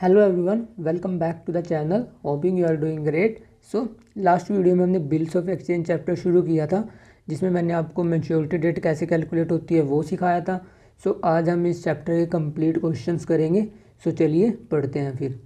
Hello everyone, welcome back to the channel. Hoping you are doing great. So last video में हमने bills of exchange chapter शुरू किया था, जिसमें मैंने आपको मैच्योरिटी डेट कैसे कैलकुलेट होती है वो सिखाया था। सो आज हम इस चैप्टर के कंप्लीट क्वेश्चंस करेंगे। सो चलिए पढ़ते हैं फिर।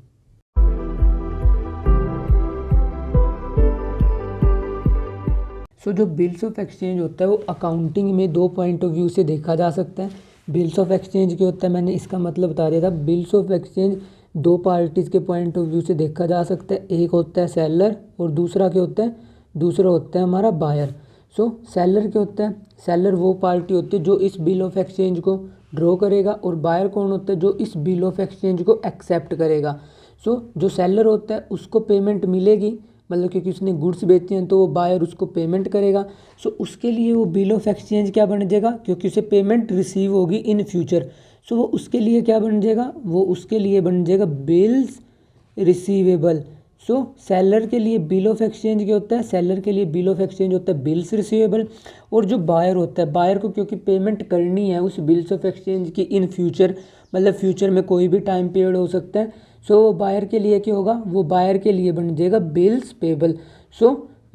जो बिल्स ऑफ एक्सचेंज होता है वो अकाउंटिंग में दो पॉइंट ऑफ व्यू से देखा जा सकता है। बिल्स ऑफ एक्सचेंज क्या होता है, मैंने इसका मतलब बता दिया था। बिल्स ऑफ एक्सचेंज दो पार्टीज़ के पॉइंट ऑफ व्यू से देखा जा सकता है। एक होता है सेलर और दूसरा क्या होता है, दूसरा होता है हमारा बायर। सेलर क्या होता है, सेलर वो पार्टी होती है जो इस बिल ऑफ एक्सचेंज को ड्रॉ करेगा, और बायर कौन होता है, जो इस बिल ऑफ एक्सचेंज को एक्सेप्ट करेगा। जो सेलर होता है उसको पेमेंट मिलेगी, मतलब क्योंकि उसने गुड्स बेचे हैं तो वो बायर उसको पेमेंट करेगा। उसके लिए वो बिल ऑफ एक्सचेंज क्या बन जाएगा, क्योंकि उसे पेमेंट रिसीव होगी इन फ्यूचर। वो उसके लिए क्या बन जाएगा, वो उसके लिए बन जाएगा बिल्स रिसीवेबल। सेलर के लिए बिल ऑफ एक्सचेंज क्या होता है, सेलर के लिए बिल ऑफ एक्सचेंज होता है बिल्स रिसीवेबल। और जो बायर होता है, बायर को क्योंकि पेमेंट करनी है उस बिल्स ऑफ एक्सचेंज की इन फ्यूचर, मतलब फ्यूचर में कोई भी टाइम पीरियड हो सकता है। बायर के लिए क्या होगा, वो बायर के लिए बन जाएगा बिल्स पेबल।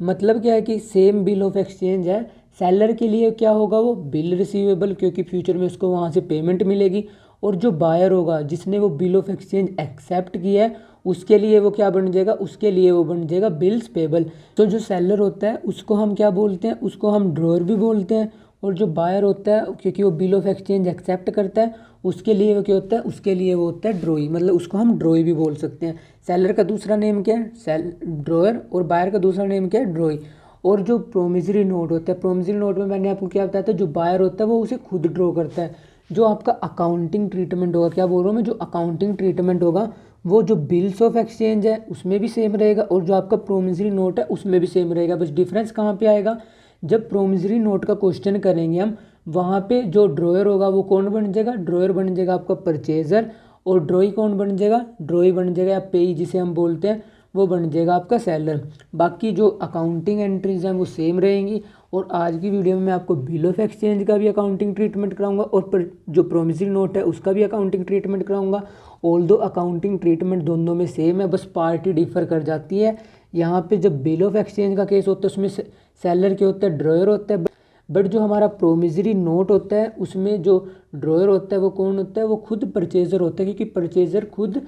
मतलब क्या है कि सेम बिल ऑफ एक्सचेंज है, सेलर के लिए क्या होगा, वो बिल रिसीवेबल, क्योंकि फ्यूचर में उसको वहाँ से पेमेंट मिलेगी। और जो बायर होगा जिसने वो बिल ऑफ एक्सचेंज एक्सेप्ट किया है, उसके लिए वो क्या बन जाएगा, उसके लिए वो बन जाएगा बिल्स पेबल। जो सेलर होता है उसको हम क्या बोलते हैं, उसको हम ड्रॉअर भी बोलते हैं। और जो बायर होता है, क्योंकि वो बिल ऑफ एक्सचेंज एक्सेप्ट करता है, उसके लिए वो क्या होता है, उसके लिए वो होता है ड्रॉई, मतलब उसको हम ड्रॉई भी बोल सकते हैं। सेलर का दूसरा नेम क्या है, ड्रॉअर, और बायर का दूसरा नेम क्या है, ड्रॉई। और जो प्रोमिसरी नोट होता है, प्रोमिसरी नोट में मैंने आपको क्या बताया था, जो बायर होता है वो उसे खुद ड्रॉ करता है। जो आपका अकाउंटिंग ट्रीटमेंट होगा, क्या बोल रहा हूँ मैं, जो अकाउंटिंग ट्रीटमेंट होगा वो जो बिल्स ऑफ एक्सचेंज है उसमें भी सेम रहेगा, और जो आपका प्रोमिसरी नोट है उसमें भी सेम रहेगा। बस डिफरेंस कहाँ पे आएगा, जब प्रोमिसरी नोट का क्वेश्चन करेंगे हम, वहाँ पे जो ड्रॉयर होगा वो कौन बन जाएगा, ड्रॉयर बन जाएगा आपका परचेजर। और ड्रॉई कौन बन जाएगा, ड्रॉई बन जाएगा या पेई जिसे हम बोलते हैं, वो बन जाएगा आपका सेलर। बाकी जो अकाउंटिंग एंट्रीज हैं वो सेम रहेंगी। और आज की वीडियो में मैं आपको बिल ऑफ एक्सचेंज का भी अकाउंटिंग ट्रीटमेंट कराऊंगा, और जो प्रोमिसरी नोट है उसका भी अकाउंटिंग ट्रीटमेंट कराऊंगा। ऑल्दो अकाउंटिंग ट्रीटमेंट दोनों में सेम है, बस पार्टी डिफर कर जाती है। यहाँ पे जब बिल ऑफ एक्सचेंज का केस होता है उसमें सेलर क्या होता है, ड्रॉयर होता है। बट जो हमारा प्रोमिसरी नोट होता है उसमें जो ड्रॉयर होता है वो कौन होता है, वो खुद परचेजर होता है, क्योंकि परचेजर खुद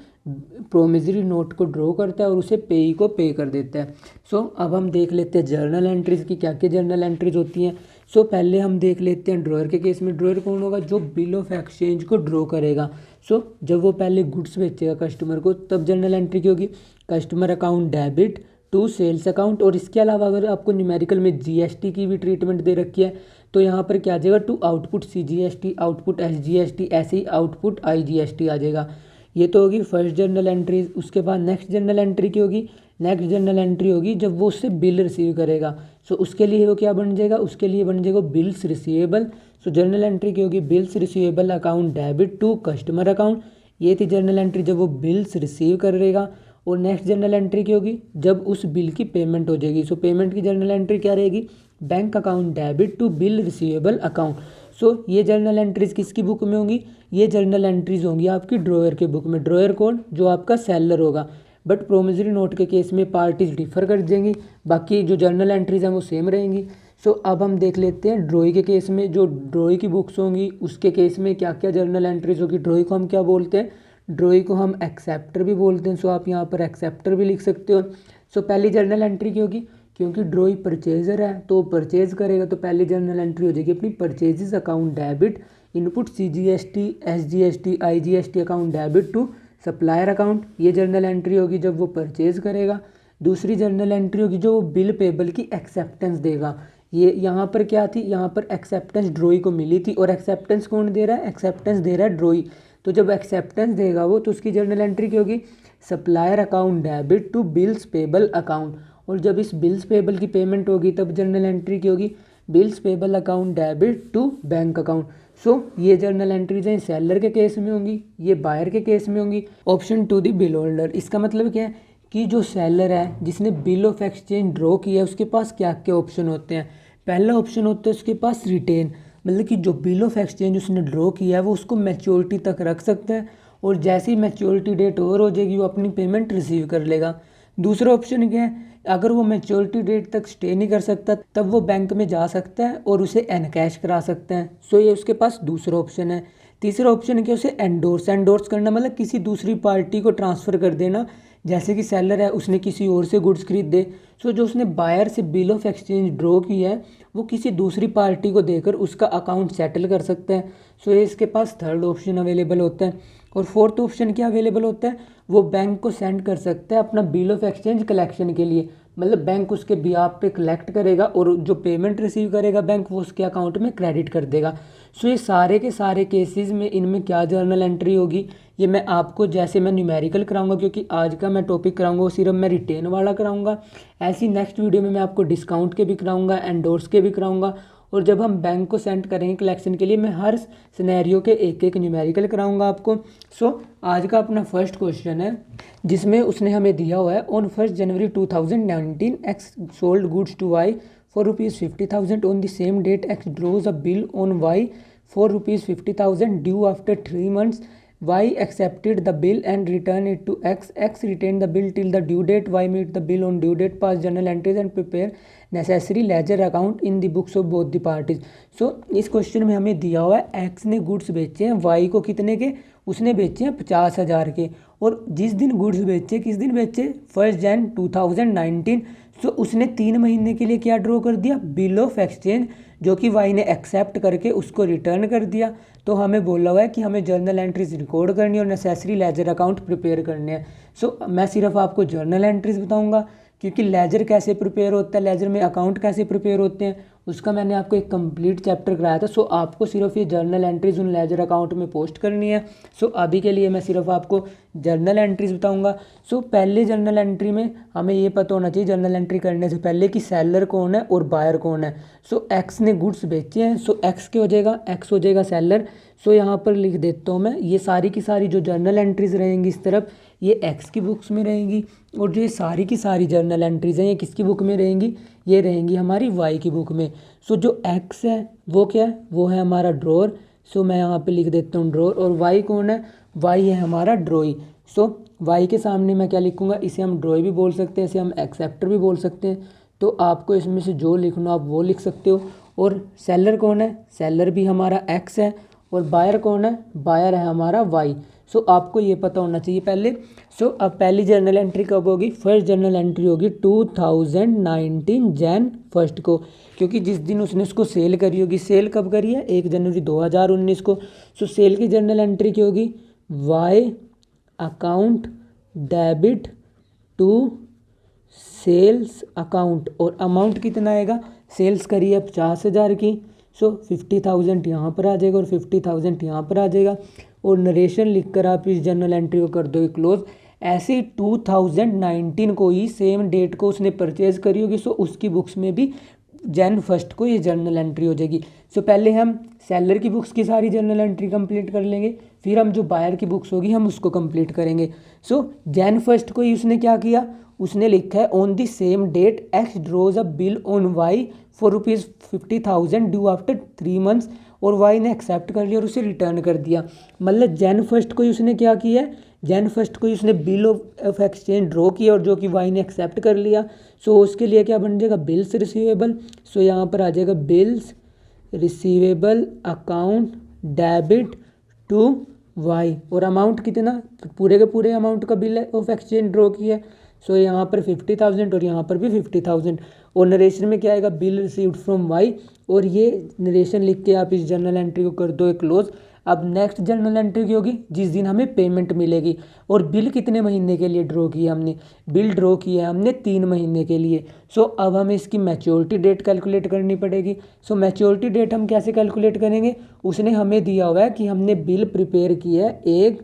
प्रोमिसरी नोट को ड्रॉ करता है और उसे पेई को पे कर देता है। अब हम देख लेते हैं जर्नल एंट्रीज की क्या क्या जर्नल एंट्रीज होती हैं। पहले हम देख लेते हैं ड्रॉयर के केस में, ड्रॉयर कौन होगा, जो बिल ऑफ एक्सचेंज को ड्रॉ करेगा। जब वो पहले गुड्स बेचेगा कस्टमर को, तब जर्नल एंट्री की होगी, customer account debit to sales account. और इसके अलावा अगर आपको न्यूमेरिकल में जीएसटी की भी ट्रीटमेंट दे रखी है, तो यहाँ पर क्या आ जाएगा, to output CGST, output SGST, ऐसे ही आउटपुट आईजीएसटी आ जाएगा। ये तो होगी फर्स्ट जर्नल एंट्री। उसके बाद नेक्स्ट जर्नल एंट्री की होगी, नेक्स्ट जर्नल एंट्री होगी जब वो उससे बिल रिसीव करेगा। उसके लिए वो क्या बन जाएगा, उसके लिए बन जाएगा बिल्स रिसीवेबल। जर्नल एंट्री की होगी bills receivable account debit to customer account. ये थी जर्नल एंट्री जब वो बिल्स रिसीव करेगा। और नेक्स्ट जर्नल एंट्री की होगी जब उस बिल की पेमेंट हो जाएगी। पेमेंट की जर्नल एंट्री क्या रहेगी, bank account debit to bill receivable account. ये जर्नल एंट्रीज किसकी बुक में होंगी, ये जर्नल एंट्रीज होंगी आपकी ड्रॉयर के बुक में। ड्रॉयर कौन, जो आपका सेलर होगा। बट प्रोमिसरी नोट के केस में पार्टीज डिफर कर जाएंगी, बाकी जो जर्नल एंट्रीज हैं वो सेम रहेंगी। अब हम देख लेते हैं ड्रॉई के केस में, जो ड्रॉई की बुक्स होंगी उसके केस में क्या क्या जर्नल एंट्रीज होगी। ड्रॉई को हम क्या बोलते हैं, ड्रॉई को हम एक्सेप्टर भी बोलते हैं। आप यहाँ पर एक्सेप्टर भी लिख सकते हो। पहली जर्नल एंट्री की होगी, क्योंकि ड्रॉई परचेजर है तो परचेज करेगा, तो पहली जर्नल एंट्री हो जाएगी अपनी purchases account debit input CGST SGST IGST account debit to supplier account. ये जर्नल एंट्री होगी जब वो परचेज करेगा। दूसरी जर्नल एंट्री होगी जो वो बिल पेबल की एक्सेप्टेंस देगा। ये यहाँ पर क्या थी, यहाँ पर एक्सेप्टेंस ड्रॉई को मिली थी, और एक्सेप्टेंस कौन दे रहा है, एक्सेप्टेंस दे रहा है ड्रॉई। तो जब एक्सेप्टेंस देगा वो, तो उसकी जर्नल एंट्री की होगी supplier account debit to bills payable account. और जब इस बिल्स पेबल की पेमेंट होगी तब जर्नल एंट्री की होगी bills payable account debit to bank account. ये जर्नल एंट्रीज हैं सेलर के केस में होंगी, ये बायर के केस में होंगी। Option to the bill holder, इसका मतलब क्या है कि जो सेलर है जिसने बिल ऑफ एक्सचेंज ड्रॉ किया है उसके पास क्या क्या ऑप्शन होते हैं। पहला ऑप्शन होता है उसके पास रिटेन, मतलब कि जो बिल ऑफ एक्सचेंज उसने ड्रॉ किया है वो उसको मैच्योरिटी तक रख सकता है। और जैसे ही मैच्योरिटी डेट ओवर हो जाएगी वो अपनी पेमेंट रिसीव कर लेगा। दूसरा ऑप्शन क्या है, अगर वो मैच्योरिटी डेट तक स्टे नहीं कर सकता तब वो बैंक में जा सकता है और उसे एनकैश करा सकता है। सो ये उसके पास दूसरा ऑप्शन है। तीसरा ऑप्शन है कि उसे एंडोर्स करना, मतलब किसी दूसरी पार्टी को ट्रांसफ़र कर देना। जैसे कि सेलर है, उसने किसी और से गुड्स खरीदे, सो जो उसने बायर से बिल ऑफ एक्सचेंज ड्रॉ किया है वो किसी दूसरी पार्टी को देकर उसका अकाउंट सेटल कर सकता है। सो ये इसके पास थर्ड ऑप्शन अवेलेबल होता है। और फोर्थ ऑप्शन क्या अवेलेबल होता है, वो बैंक को सेंड कर सकता है अपना बिल ऑफ एक्सचेंज कलेक्शन के लिए, मतलब बैंक उसके बिहाफ पे कलेक्ट करेगा और जो पेमेंट रिसीव करेगा बैंक वो उसके अकाउंट में क्रेडिट कर देगा। सो ये सारे के सारे केसेस में इनमें क्या जर्नल एंट्री होगी ये मैं आपको, जैसे मैं न्यूमेरिकल कराऊंगा क्योंकि आज का मैं टॉपिक कराऊंगा वो सिर्फ मैं रिटेन वाला कराऊंगा, ऐसी नेक्स्ट वीडियो में मैं आपको डिस्काउंट के भी कराऊंगा, एंडोर्स के भी कराऊंगा। और जब हम बैंक को सेंड करेंगे कलेक्शन के लिए मैं हर सिनेरियो के एक एक न्यूमेरिकल कराऊंगा आपको। सो आज का अपना फर्स्ट क्वेश्चन है जिसमें उसने हमें दिया हुआ है, on 1 January 2019 X sold goods to Y for ₹50,000 on the same date X draws a bill on Y for ₹50,000 due after 3 months. Y accepted the bill and returned it to X. X retained the bill till the due date. Y meet the bill on due date, pass journal entries and prepare necessary ledger account in the books of both the parties. So इस question में हमें दिया हुआ है X ने goods बेचे हैं Y को कितने के, उसने बेचे हैं 50,000 के, और जिस दिन गुड्स बेचे किस दिन बेचे 1 Jan 2019। सो उसने 3 महीने के लिए क्या ड्रॉ कर दिया, बिल ऑफ एक्सचेंज, जो कि वाई ने एक्सेप्ट करके उसको रिटर्न कर दिया। तो हमें बोला हुआ है कि हमें जर्नल एंट्रीज रिकॉर्ड करनी है और नेसेसरी लेजर अकाउंट प्रिपेयर करने हैं। सो मैं सिर्फ आपको जर्नल एंट्रीज बताऊंगा क्योंकि लेजर कैसे प्रिपेयर होता है, लेजर में अकाउंट कैसे प्रिपेयर होते हैं उसका मैंने आपको एक कंप्लीट चैप्टर कराया था। सो आपको सिर्फ ये जर्नल एंट्रीज उन लेजर अकाउंट में पोस्ट करनी है। सो अभी के लिए मैं सिर्फ आपको जर्नल एंट्रीज बताऊंगा। सो पहले जर्नल एंट्री में हमें ये पता होना चाहिए जर्नल एंट्री करने से पहले कि सेलर कौन है और बायर कौन है। सो एक्स ने गुड्स बेचे हैं, सो एक्स क्या हो जाएगा, एक्स हो जाएगा सेलर। सो यहाँ पर लिख देता हूँ मैं, ये सारी की सारी जो जर्नल एंट्रीज रहेंगी इस तरफ ये एक्स की बुक्स में रहेंगी, और जो ये सारी की सारी जर्नल एंट्रीज हैं ये किसकी बुक में रहेंगी, ये रहेंगी हमारी वाई की बुक में। सो जो एक्स है वो क्या है, वो है हमारा ड्रॉर। सो मैं यहाँ पे लिख देता हूँ ड्रॉर, और वाई कौन है, वाई है हमारा ड्रॉई। सो वाई के सामने मैं क्या लिखूँगा, इसे हम ड्रॉई भी बोल सकते हैं, इसे हम एक्सेप्टर भी बोल सकते हैं। तो आपको इसमें से जो लिखना आप वो लिख सकते हो। और सेलर कौन है, सेलर भी हमारा एक्स है, और बायर कौन है, बायर है हमारा वाई। सो आपको ये पता होना चाहिए पहले। सो अब पहली जर्नल एंट्री कब होगी, फर्स्ट जर्नल एंट्री होगी 2019 Jan 1 को, क्योंकि जिस दिन उसने उसको सेल करी होगी, सेल कब करी है 1 जनवरी 2019 को। सो सेल की जर्नल एंट्री क्या होगी, Y account debit to sales account, और अमाउंट कितना आएगा, सेल्स करी है 50,000 की। सो 50,000 यहाँ पर आ जाएगा और 50,000 यहाँ पर आ जाएगा, और नरेशन लिखकर आप इस जर्नल एंट्री को कर दोगे क्लोज। ऐसे ही 2019 को ही सेम डेट को उसने परचेज करी होगी, सो उसकी बुक्स में भी Jan 1 को ये जर्नल एंट्री हो जाएगी। सो पहले हम सेलर की बुक्स की सारी जर्नल एंट्री कंप्लीट कर लेंगे, फिर हम जो बायर की बुक्स होगी हम उसको कंप्लीट करेंगे। सो Jan 1 को ही उसने क्या किया, उसने लिखा है on the same date X draws a bill on Y for ₹50,000 due after 3 months, और वाई ने एक्सेप्ट कर लिया और उसे रिटर्न कर दिया। मतलब Jan 1 को ही उसने क्या किया है, Jan 1 को ही उसने बिल ऑफ एक्सचेंज ड्रॉ किया और जो कि वाई ने एक्सेप्ट कर लिया। सो उसके लिए क्या बन जाएगा, बिल्स रिसीवेबल। सो यहाँ पर आ जाएगा bills receivable account debit to Y, और अमाउंट कितना, पूरे के पूरे अमाउंट का बिल ऑफ एक्सचेंज ड्रॉ किया। सो यहाँ पर 50,000 और यहाँ पर भी 50,000, और नरेशन में क्या आएगा, बिल रिसीव्ड फ्रॉम वाई, और ये नरेशन लिख के आप इस जर्नल एंट्री को कर दो क्लोज। अब नेक्स्ट जर्नल एंट्री की होगी जिस दिन हमें पेमेंट मिलेगी, और बिल कितने महीने के लिए ड्रॉ किया हमने, बिल ड्रॉ किया है हमने 3 महीने के लिए। सो अब हमें इसकी मैच्योरिटी डेट कैलकुलेट करनी पड़ेगी। सो मैच्योरिटी डेट हम कैसे कैलकुलेट करेंगे, उसने हमें दिया हुआ है कि हमने बिल प्रिपेयर किया है 1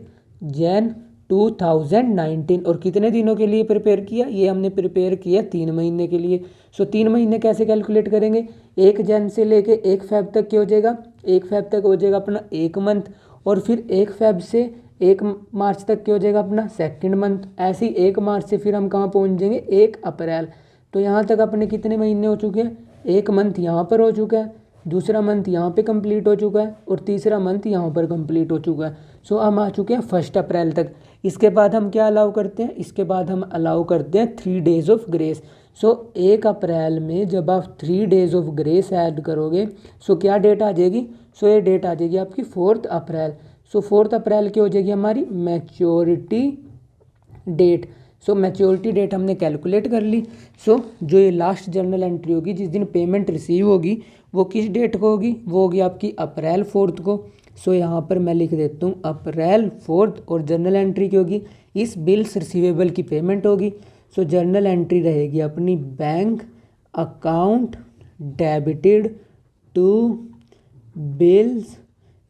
Jan 2019, और कितने दिनों के लिए प्रिपेयर किया, ये हमने प्रिपेयर किया 3 महीने के लिए। सो 3 महीने कैसे कैलकुलेट करेंगे, 1 Jan से लेके 1 Feb तक क्या हो जाएगा, 1 Feb तक हो जाएगा अपना 1 मंथ, और फिर 1 Feb से 1 मार्च तक क्या हो जाएगा अपना 2nd मंथ। ऐसे ही 1 मार्च से फिर हम कहाँ पहुँच जाएंगे 1 अप्रैल। तो यहाँ तक अपने कितने महीने हो चुके हैं, 1 मंथ यहाँ पर हो चुका है, दूसरा मंथ यहाँ पे कंप्लीट हो चुका है, और तीसरा मंथ यहाँ पर कंप्लीट हो चुका है। सो हम आ चुके हैं 1 अप्रैल तक। इसके बाद हम क्या अलाउ करते हैं, इसके बाद हम अलाउ करते हैं 3 डेज ऑफ ग्रेस। सो 1 अप्रैल में जब आप 3 डेज ऑफ ग्रेस ऐड करोगे, सो क्या डेट आ जाएगी, सो ये डेट आ जाएगी आपकी 4 अप्रैल। सो 4 अप्रैल की हो जाएगी हमारी मैच्योरिटी डेट। सो मैच्योरिटी डेट हमने कैलकुलेट कर ली। सो जो ये लास्ट जर्नल एंट्री होगी, जिस दिन पेमेंट रिसीव होगी, वो किस डेट को होगी, वो होगी आपकी अप्रैल 4 को। सो यहाँ पर मैं लिख देता हूँ अप्रैल 4 और जर्नल एंट्री की होगी, इस बिल्स रिसीवेबल की पेमेंट होगी। सो जर्नल एंट्री रहेगी अपनी bank account debited to bills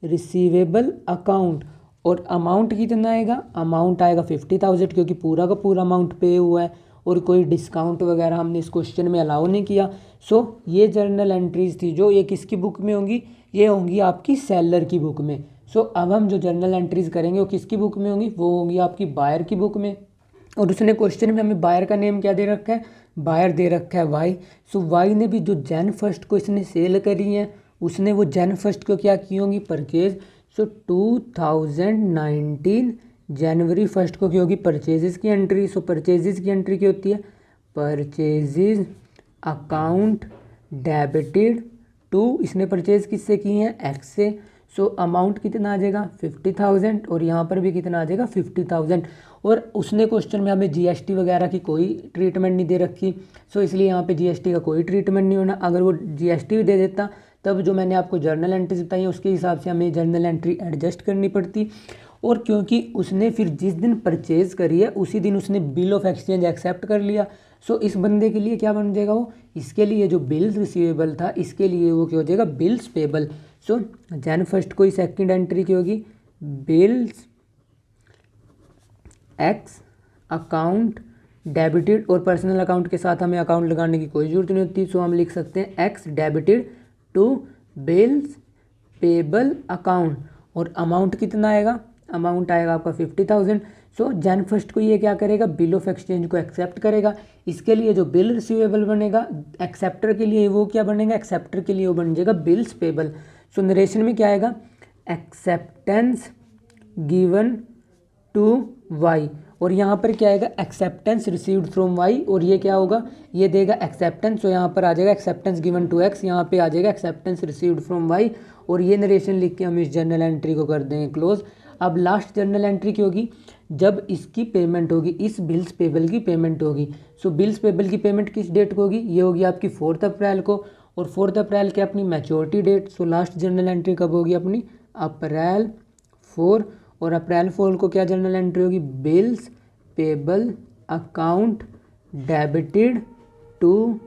receivable account. और अमाउंट कितना आएगा, अमाउंट आएगा 50,000, क्योंकि पूरा का पूरा अमाउंट पे हुआ है और कोई डिस्काउंट वगैरह हमने इस क्वेश्चन में अलाउ नहीं किया। सो ये जर्नल एंट्रीज थी जो ये किसकी बुक में होंगी, ये होंगी आपकी सेलर की बुक में। सो अब हम जो जर्नल एंट्रीज करेंगे वो किसकी बुक में होंगी, वो होंगी आपकी बायर की बुक में। और उसने क्वेश्चन में हमें बायर का नेम क्या दे रखा है, बायर दे रखा है वाई। सो वाई ने भी जो जन 1 को इसने सेल करी है, उसने वो जन 1 को क्या की होंगी, परचेज। सो 2019 जनवरी 1 को क्या होगी, परचेजेस की एंट्री। सो परचेजेस की एंट्री क्या होती है, परचेजेस अकाउंट डेबिटेड टू, इसने परचेज किससे की है, एक्स से। सो अमाउंट कितना आ जाएगा 50,000 और यहाँ पर भी कितना आ जाएगा 50,000। और उसने क्वेश्चन में हमें जीएसटी वगैरह की कोई ट्रीटमेंट नहीं दे रखी। सो इसलिए यहाँ पे जीएसटी का कोई ट्रीटमेंट नहीं होना। अगर वो जीएसटी भी दे देता तब जो मैंने आपको जर्नल एंट्रीज बताई है उसके हिसाब से हमें जर्नल एंट्री एडजस्ट करनी पड़ती। और क्योंकि उसने फिर जिस दिन परचेज करी है उसी दिन उसने बिल ऑफ एक्सचेंज एक्सेप्ट कर लिया। सो इस बंदे के लिए क्या बन जाएगा, वो इसके लिए जो बिल्स रिसीवेबल था इसके लिए वो क्या हो जाएगा, बिल्स पेबल। सो जन 1 को ही सेकंड एंट्री की होगी, बिल्स एक्स अकाउंट डेबिटेड। और पर्सनल अकाउंट के साथ हमें अकाउंट लगाने की कोई जरूरत नहीं होती। सो हम लिख सकते हैं X debited to bills payable account. और अमाउंट कितना आएगा, अमाउंट आएगा आपका 50,000। सो जन 1 को ये क्या करेगा, बिल ऑफ एक्सचेंज को एक्सेप्ट करेगा। इसके लिए जो बिल रिसीवेबल बनेगा एक्सेप्टर के लिए वो क्या बनेगा, एक्सेप्टर के लिए वो बन जाएगा बिल्स पेबल। सो नरेशन में क्या आएगा, एक्सेप्टेंस गिवन टू वाई। और यहाँ पर क्या आएगा, एक्सेप्टेंस रिसीव्ड फ्रॉम वाई। और ये क्या होगा, ये देगा एक्सेप्टेंस। तो यहाँ पर आ जाएगा एक्सेप्टेंस गिवन टू एक्स, यहाँ पे आ जाएगा एक्सेप्टेंस रिसीव्ड फ्रॉम वाई। और ये नरेशन लिख के हम इस जर्नल एंट्री को कर देंगे क्लोज। अब लास्ट जर्नल एंट्री की होगी जब इसकी पेमेंट होगी, इस बिल्स पेबल की पेमेंट होगी। सो बिल्स पेबल की पेमेंट किस डेट को होगी, ये होगी आपकी 4 अप्रैल को। और 4 अप्रैल के अपनी maturity date. So last journal entry कब होगी अपनी, अप्रैल 4। और अप्रैल 4 को क्या जर्नल एंट्री होगी, bills payable account debited to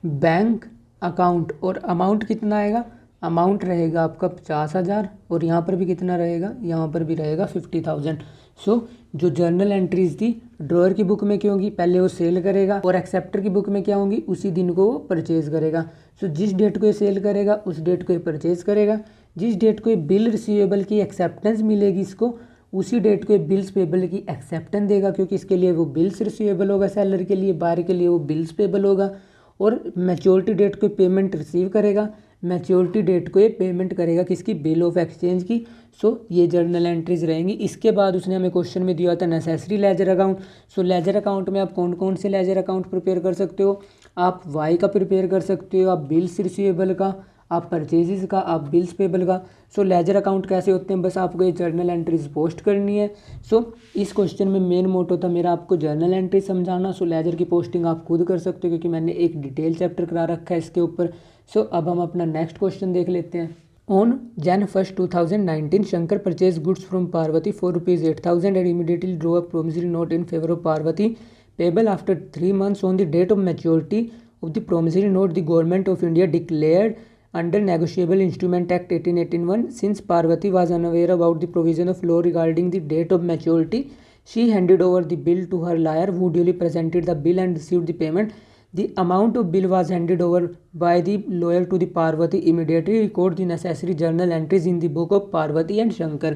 bank account. और अमाउंट कितना आएगा, अमाउंट रहेगा आपका 50,000। और यहाँ पर भी कितना रहेगा, यहाँ पर भी रहेगा 50,000। सो जो जर्नल एंट्रीज थी ड्रॉअर की बुक में क्या होंगी, पहले वो सेल करेगा। और एक्सेप्टर की बुक में क्या होंगी, उसी दिन को वो परचेज करेगा। सो जिस डेट को ये सेल करेगा उस डेट को ये परचेज करेगा। जिस डेट को ये बिल रिसीवेबल की एक्सेप्टेंस मिलेगी इसको, उसी डेट को ये बिल्स पेबल की एक्सेप्टेंस देगा, क्योंकि इसके लिए वो बिल्स रिसीवेबल होगा सेलर के लिए, बायर के लिए वो बिल्स पेबल होगा। और मैच्योरिटी डेट को पेमेंट रिसीव करेगा, मैच्योरिटी डेट को ये पेमेंट करेगा किसकी, बिल ऑफ एक्सचेंज की। सो ये जर्नल एंट्रीज रहेंगी। इसके बाद उसने हमें क्वेश्चन में दिया था नेसेसरी लेजर अकाउंट। सो लेजर अकाउंट में आप कौन कौन से लेजर अकाउंट प्रिपेयर कर सकते हो, आप वाई का प्रिपेयर कर सकते हो, आप बिल्स रिसीवेबल का, आप परचेजेस का, आप बिल्स पेबल का। सो लेजर अकाउंट कैसे होते हैं, बस आपको ये जर्नल एंट्रीज पोस्ट करनी है। सो इस क्वेश्चन में मेन मोटो था मेरा आपको जर्नल एंट्री समझाना। सो लेजर की पोस्टिंग आप खुद कर सकते हो क्योंकि मैंने एक डिटेल चैप्टर करा रखा है इसके ऊपर। सो अब हम अपना नेक्स्ट क्वेश्चन देख लेते हैं। On Jan 1, 2019, Shankar purchased goods from Parvati for ₹8,000 and immediately drew a promissory note in favor of Parvati, payable after 3 months. On the date of maturity of the promissory note, the Government of India declared under Negotiable Instrument Act 1881, since Parvati was unaware about the provision of law regarding the date of maturity, she handed over the bill to her lawyer, who duly presented the bill and received the payment. The amount of bill was handed over by the lawyer to the Parvati. Immediately record the necessary journal entries in the book of Parvati and Shankar.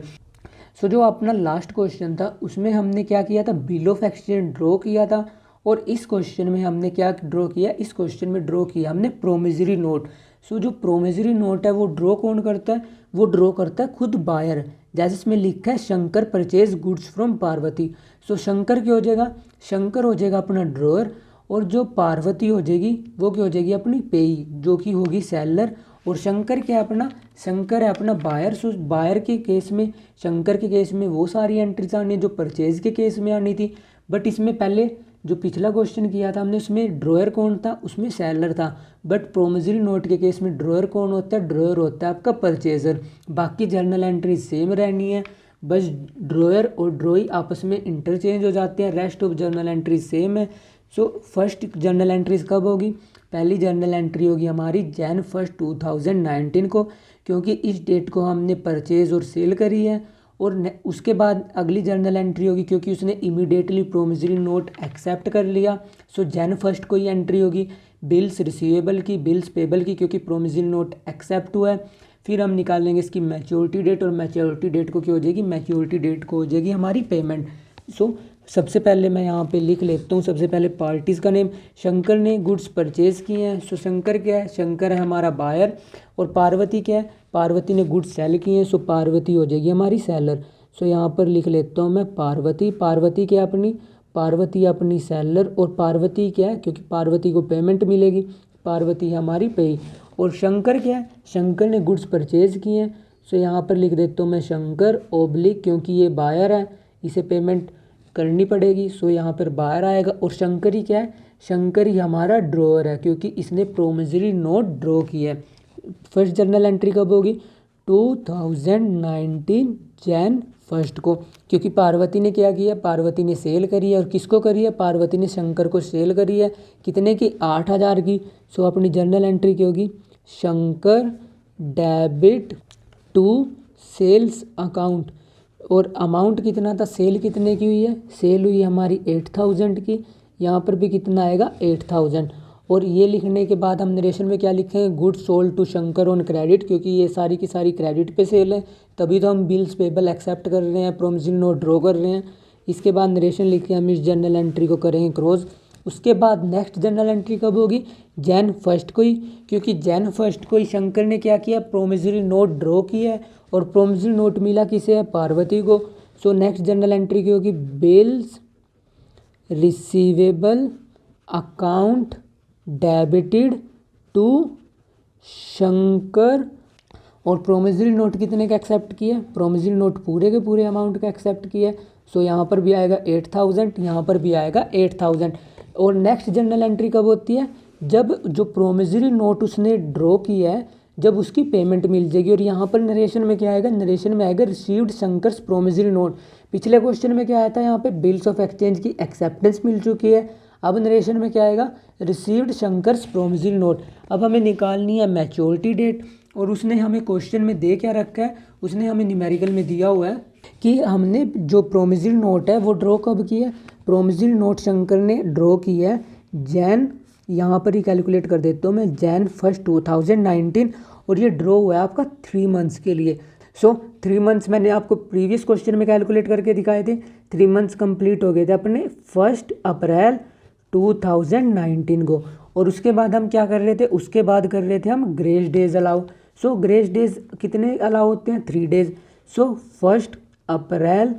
सो जो अपना last question था उसमें हमने क्या किया था, bill of exchange draw किया था। और इस क्वेश्चन में हमने क्या ड्रॉ किया, इस क्वेश्चन में ड्रॉ किया हमने प्रोमिसरी नोट। सो जो प्रोमिसरी नोट है वो ड्रॉ कौन करता है, वो ड्रॉ करता है खुद बायर। जैसे इसमें लिखा है Shankar purchase goods from Parvati. So Shankar क्या हो जाएगा, शंकर हो जाएगा अपना ड्रॉअर, और जो पार्वती हो जाएगी वो क्या हो जाएगी अपनी पेई, जो कि होगी सेलर। और शंकर क्या है अपना, शंकर है अपना बायर। सो बायर के केस में, शंकर के केस में वो सारी एंट्रीज आनी है जो परचेज के केस में आनी थी। बट इसमें पहले जो पिछला क्वेश्चन किया था हमने, उसमें ड्रॉयर कौन था, उसमें सेलर था। बट प्रोमिसरी नोट के केस में ड्रॉयर कौन होता है, ड्रॉयर होता है आपका परचेजर। बाकी जर्नल एंट्री सेम रहनी है, बस ड्रॉयर और ड्रॉई आपस में इंटरचेंज हो जाते हैं, rest of journal entry same है। सो फर्स्ट जर्नल एंट्रीज कब होगी, पहली जर्नल एंट्री होगी हमारी Jan 1, 2019 को, क्योंकि इस डेट को हमने परचेज और सेल करी है। और उसके बाद अगली जर्नल एंट्री होगी क्योंकि उसने इमीडिएटली प्रोमिसरी नोट एक्सेप्ट कर लिया। सो Jan 1 को ही एंट्री होगी बिल्स रिसीवेबल की, बिल्स पेबल की, क्योंकि प्रोमिसरी नोट एक्सेप्ट हुआ है। फिर हम निकालेंगे इसकी मैच्योरिटी डेट, और मैच्योरिटी डेट को क्या हो जाएगी, मैच्योरिटी डेट को हो जाएगी हमारी पेमेंट। सो सबसे पहले मैं यहाँ पे लिख लेता हूँ, सबसे पहले पार्टीज़ का नेम। शंकर ने गुड्स परचेज़ किए हैं, सो शंकर क्या है, शंकर है हमारा बायर। और पार्वती क्या है, पार्वती ने गुड्स सेल किए हैं, सो पार्वती हो जाएगी हमारी सेलर। सो यहाँ पर लिख लेता हूँ मैं पार्वती। पार्वती क्या है अपनी, पार्वती अपनी सेलर। और पार्वती क्या है, क्योंकि पार्वती को पेमेंट मिलेगी, पार्वती है हमारी पेई। और शंकर क्या है, शंकर ने गुड्स परचेज़ किए हैं, सो यहाँ पर लिख देता हूँ मैं शंकर ओब्लिक, क्योंकि ये बायर है इसे पेमेंट करनी पड़ेगी, सो यहाँ पर बाहर आएगा। और शंकर ही क्या है, शंकर ही हमारा ड्रॉअर है, क्योंकि इसने प्रोमिसरी नोट ड्रॉ किया है। फर्स्ट जर्नल एंट्री कब होगी, 2019 Jan 1 को, क्योंकि पार्वती ने क्या किया, पार्वती ने सेल करी है। और किसको करी है, पार्वती ने शंकर को सेल करी है, कितने की, 8,000 की। सो अपनी जर्नल एंट्री क्या होगी, Shankar debit to sales account. और अमाउंट कितना था, सेल कितने की हुई है, सेल हुई हमारी 8,000 की, यहाँ पर भी कितना आएगा 8,000। और ये लिखने के बाद हम नरेशन में क्या लिखेंगे, goods sold to Shankar on credit, क्योंकि ये सारी की सारी क्रेडिट पे सेल है, तभी तो हम बिल्स पेबल एक्सेप्ट कर रहे हैं, प्रोमिसरी नोट ड्रॉ कर रहे हैं। इसके बाद नरेशन लिख के हम इस जर्नल एंट्री को करेंगे क्रॉस। उसके बाद नेक्स्ट जर्नल एंट्री कब होगी, Jan 1 को ही, क्योंकि Jan 1 को ही शंकर ने क्या किया, प्रोमिसरी नोट ड्रॉ किया है। और प्रोमिसरी नोट मिला किसे है, पार्वती को। सो नेक्स्ट जर्नल एंट्री की होगी bills receivable account debited to Shankar. और प्रोमिसरी नोट कितने का एक्सेप्ट किया, प्रोमिसरी नोट पूरे के पूरे अमाउंट का एक्सेप्ट किया। सो यहाँ पर भी आएगा 8,000, यहाँ पर भी आएगा 8,000। और नेक्स्ट जर्नल एंट्री कब होती है, जब जो प्रोमिसरी नोट उसने ड्रॉ किया है, जब उसकी पेमेंट मिल जाएगी। और यहाँ पर नरेशन में क्या आएगा, नरेशन में आएगा रिसीव्ड शंकर्स प्रोमिसरी नोट। पिछले क्वेश्चन में क्या आया था, यहाँ पे बिल्स ऑफ एक्सचेंज की एक्सेप्टेंस मिल चुकी है। अब नरेशन में क्या आएगा, रिसीव्ड शंकर्स प्रोमिसरी नोट। अब हमें निकालनी है मैच्योरिटी डेट, और उसने हमें क्वेश्चन में दे क्या रखा है, उसने हमें न्यूमेरिकल में दिया हुआ है कि हमने जो प्रोमिसरी नोट है वो ड्रॉ कब किया है। प्रोमिसरी नोट शंकर ने ड्रॉ किया है Jan, यहाँ पर ही कैलकुलेट कर देता हूँ मैं, Jan 1, 2019। और ये ड्रॉ हुआ है आपका 3 मंथ्स के लिए। सो 3 मंथ्स मैंने आपको प्रीवियस क्वेश्चन में कैलकुलेट करके दिखाए थे। 3 मंथ्स कंप्लीट हो गए थे अपने 1 अप्रैल 2019 को। और उसके बाद हम क्या कर रहे थे, उसके बाद कर रहे थे हम grace days allow. So grace days कितने अलाउ होते हैं, 3 days. So 1 April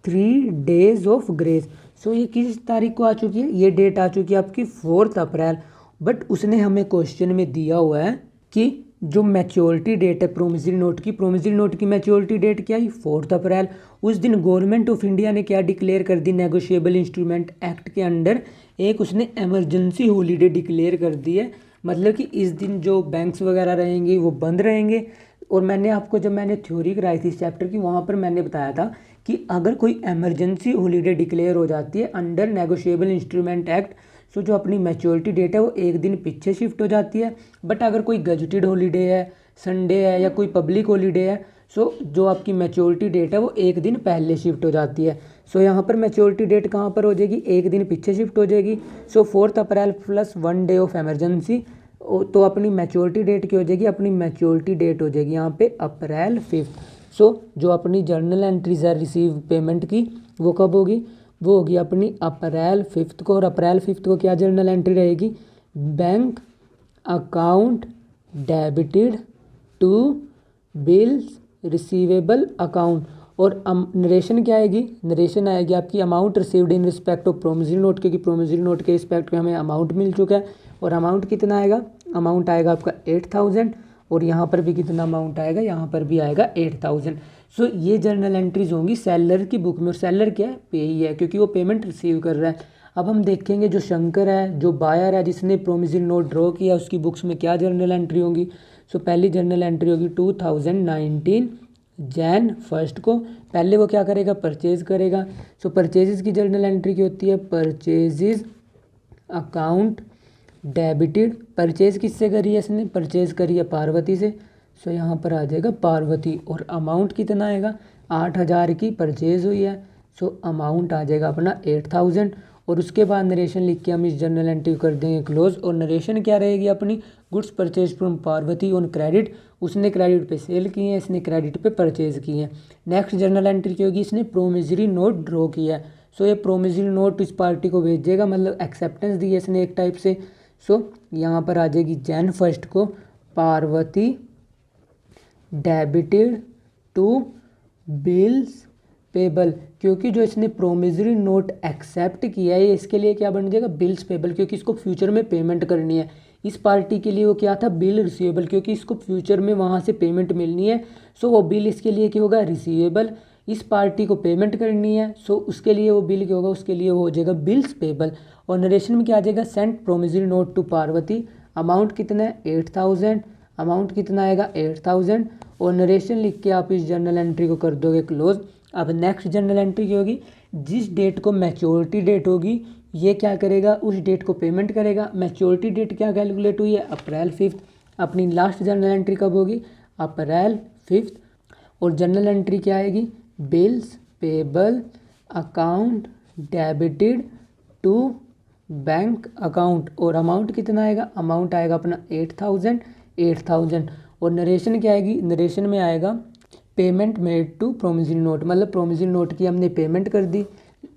3 days of grace. So ये किस तारीख को आ चुकी है, ये डेट आ चुकी है आपकी 4 अप्रैल। बट उसने हमें क्वेश्चन में दिया हुआ है कि जो मैच्योरिटी डेट है प्रोमिसरी नोट की, प्रोमिसरी नोट की मैच्योरिटी डेट क्या है, 4 अप्रैल। उस दिन गवर्नमेंट ऑफ इंडिया ने क्या डिक्लेयर कर दी, नेगोशिएबल इंस्ट्रूमेंट एक्ट के अंडर एक उसने इमरजेंसी हॉलीडे डिक्लेयर कर दी है। मतलब कि इस दिन जो बैंक्स वगैरह रहेंगे वो बंद रहेंगे। और मैंने आपको जब मैंने थ्योरी कराई थी इस चैप्टर की, वहाँ पर मैंने बताया था कि अगर कोई इमरजेंसी हॉलीडे डिक्लेयर हो जाती है अंडर नेगोशिएबल इंस्ट्रूमेंट एक्ट, सो जो अपनी मैच्योरिटी डेट है वो एक दिन पीछे शिफ्ट हो जाती है। बट अगर कोई गजटेड हॉलीडे है, संडे है या कोई पब्लिक हॉलीडे है, सो जो आपकी मैच्योरिटी डेट है वो एक दिन पहले शिफ्ट हो जाती है। सो यहाँ पर मैच्योरिटी डेट कहाँ पर हो जाएगी, एक दिन पीछे शिफ्ट हो जाएगी। सो 4 अप्रैल प्लस 1 डे ऑफ इमरजेंसी, तो अपनी मैच्योरिटी डेट क्या हो जाएगी, अपनी मैच्योरिटी डेट हो जाएगी यहाँ पे April 5। सो जो अपनी जर्नल एंट्रीज है रिसीव पेमेंट की वो कब होगी, वो होगी अपनी April 5 को। और April 5 को क्या जर्नल एंट्री रहेगी, bank account debited to bills receivable account. और नरेशन क्या आएगी, नरेशन आएगी आपकी amount received in respect of promissory note, क्योंकि प्रोमिसरी नोट के रिस्पेक्ट में हमें अमाउंट मिल चुका है। और अमाउंट कितना आएगा, अमाउंट आएगा आपका 8000। और यहाँ पर भी कितना अमाउंट आएगा, यहाँ पर भी आएगा 8000। सो ये जर्नल एंट्रीज होंगी सेलर की बुक में। और सेलर क्या है, पे ही है, क्योंकि वो पेमेंट रिसीव कर रहा है। अब हम देखेंगे जो शंकर है, जो बायर है, जिसने प्रोमिसरी नोट ड्रॉ किया, उसकी बुक्स में क्या जर्नल एंट्री होगी। सो पहली जर्नल एंट्री होगी 2019 जैन 1 को। पहले वो क्या करेगा, परचेज करेगा। सो परचेजेस की जर्नल एंट्री की होती है, परचेजेस अकाउंट डेबिटेड। परचेज किससे करी है इसने, परचेज करी है पार्वती से। सो यहाँ पर आ जाएगा पार्वती। और अमाउंट कितना आएगा, 8000 की परचेज हुई है। सो अमाउंट आ जाएगा अपना 8000। और उसके बाद नरेशन लिख के हम इस जर्नल एंट्री कर देंगे क्लोज। और नरेशन क्या रहेगी अपनी, goods purchase from Parvati on credit. उसने क्रेडिट पे सेल किए हैं, इसने क्रेडिट पे परचेज किए हैं। नेक्स्ट जर्नल एंट्री क्या होगी, इसने प्रोमिसरी नोट ड्रॉ किया है। सो ये प्रोमिसरी नोट इस पार्टी को भेजेगा, मतलब एक्सेप्टेंस दी है इसने एक टाइप से। सो यहाँ पर आ जाएगी जैन 1 को Parvati debited to bills payable, क्योंकि जो इसने प्रोमिसरी नोट एक्सेप्ट किया है इसके लिए क्या बन जाएगा, बिल्स पेबल, क्योंकि इसको फ्यूचर में पेमेंट करनी है। इस पार्टी के लिए वो क्या था, बिल रिसीवेबल, क्योंकि इसको फ्यूचर में वहाँ से पेमेंट मिलनी है। सो वो बिल इसके लिए क्या होगा, रिसीवेबल। इस पार्टी को पेमेंट करनी है, सो उसके लिए वो बिल क्या होगा, उसके लिए वो हो जाएगा बिल्स पेबल। और नरेशन में क्या आ जाएगा, sent promissory note to Parvati. Amount कितना है, 8000। अमाउंट कितना आएगा, 8000। और नरेशन लिख के आप इस जर्नल एंट्री को कर दोगे क्लोज। अब नेक्स्ट जर्नल एंट्री क्या होगी, जिस डेट को मैच्योरिटी डेट होगी ये क्या करेगा, उस डेट को पेमेंट करेगा। मैच्योरिटी डेट क्या कैलकुलेट हुई है, अप्रैल 5। अपनी लास्ट जर्नल एंट्री कब होगी, अप्रैल 5। और जर्नल एंट्री क्या आएगी, bills payable account debited to bank account. और अमाउंट कितना आएगा, अमाउंट आएगा अपना 8000। और नरेशन क्या आएगी, नरेशन में आएगा payment made to promissory note, मतलब प्रोमिसरी नोट की हमने पेमेंट कर दी।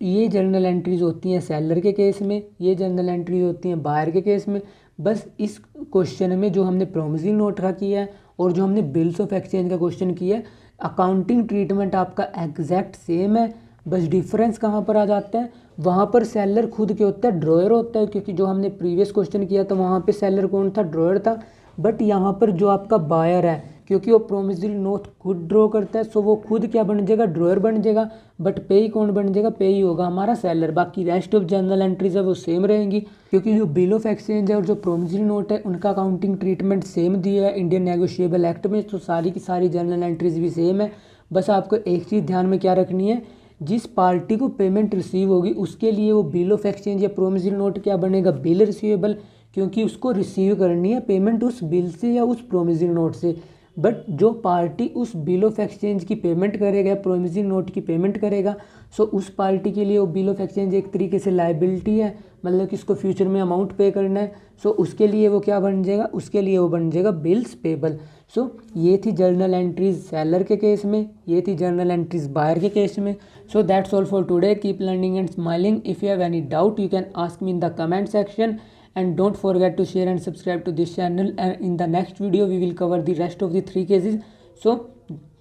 ये जर्नल एंट्रीज होती हैं सेलर के केस में, ये जर्नल एंट्रीज होती हैं बायर के केस में। बस इस क्वेश्चन में जो हमने प्रोमिसरी नोट का किया है और जो हमने बिल्स ऑफ एक्सचेंज का क्वेश्चन किया है, अकाउंटिंग ट्रीटमेंट आपका एग्जैक्ट सेम है। बस डिफरेंस कहाँ पर आ जाता है, वहाँ पर सेलर खुद के होता है, ड्रॉयर होता है, क्योंकि जो हमने प्रीवियस क्वेश्चन किया था वहाँ पे सेलर कौन था, ड्रॉयर था। बट यहाँ पर जो आपका बायर है, क्योंकि वो प्रोमिसरी नोट खुद ड्रॉ करता है, सो वो खुद क्या बन जाएगा, ड्रॉयर बन जाएगा। बट पे ही कौन बन जाएगा, पे ही होगा हमारा सेलर। बाकी रेस्ट ऑफ जर्नल एंट्रीज है वो सेम रहेंगी, क्योंकि जो बिल ऑफ एक्सचेंज है और जो प्रोमिसरी नोट है उनका अकाउंटिंग ट्रीटमेंट सेम दिया है इंडियन नेगोशिएबल एक्ट में। तो सारी की सारी जर्नल एंट्रीज भी सेम है। बस आपको एक चीज़ ध्यान में क्या रखनी है, जिस पार्टी को पेमेंट रिसीव होगी उसके लिए वो बिल ऑफ एक्सचेंज या प्रोमिसरी नोट क्या बनेगा, बिल रिसीवेबल, क्योंकि उसको रिसीव करनी है पेमेंट उस बिल से या उस प्रोमिसरी नोट से। बट जो पार्टी उस बिल ऑफ एक्सचेंज की पेमेंट करेगा, प्रोमिसरी नोट की पेमेंट करेगा, सो उस पार्टी के लिए वो बिल ऑफ एक्सचेंज एक तरीके से लायबिलिटी है, मतलब कि इसको फ्यूचर में अमाउंट पे करना है। सो उसके लिए वो क्या बन जाएगा, उसके लिए वो बन जाएगा बिल्स पेबल। सो ये थी जर्नल एंट्रीज सेलर के केस में, ये थी जर्नल एंट्रीज बायर के केस में। So that's all for today. Keep learning and smiling. If you have any doubt you can ask me in the comment section, and don't forget to share and subscribe to this channel, and in the next video we will cover the rest of the 3 cases. So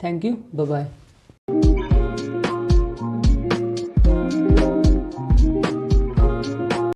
thank you, bye bye.